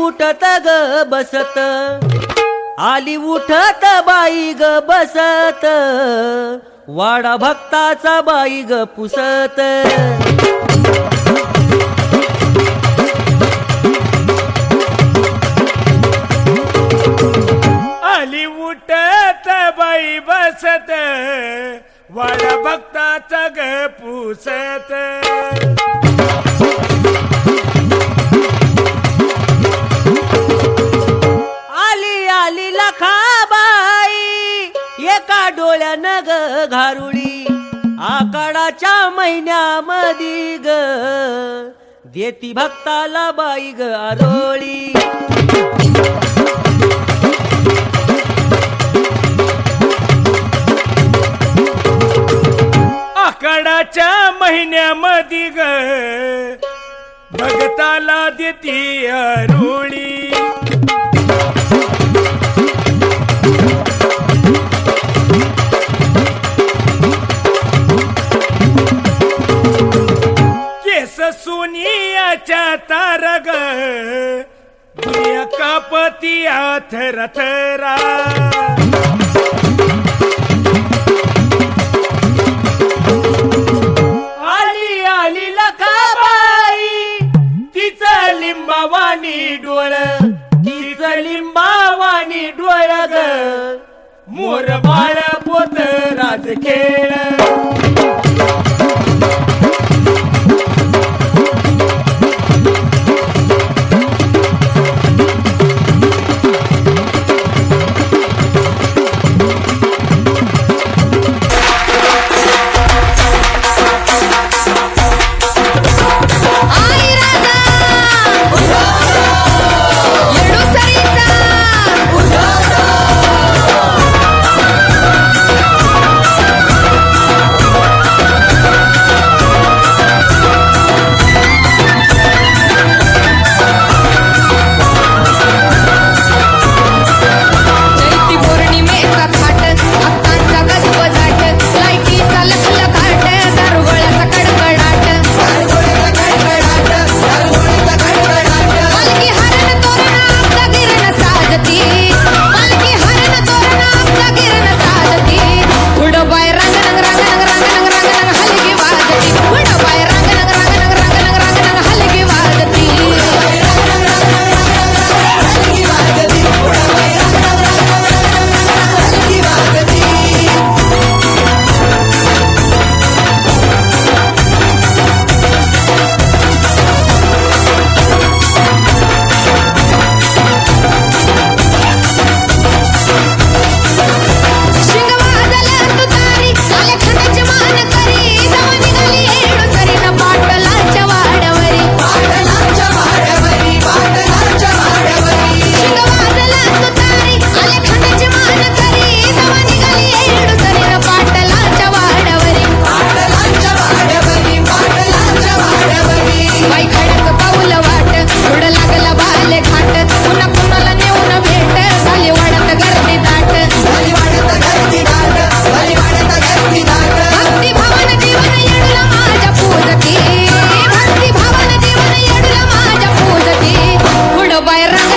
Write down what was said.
उठत ग बसत, आली उठत बाई ग बसत, वाडा भक्ताचा बाई ग पुसत. आली उठत बाई बसत, वाडा भक्ताचा ग पुसत. एका डोळ्यानं ग घारुळी, आकाडाच्या महिन्यामधी ग देती भक्ताला बाई ग आरोळी. आकाडाच्या महिन्यामधी ग भक्ताला देती आरोळी. सोनियाच्या तारग दुनिया कापती थरा थरा. आली आली लखाबाई, तिचं लिंबावानी डोळ, तिचं लिंबावानी डोळ ग मोर बाळ पोत राज खेळ. Bayram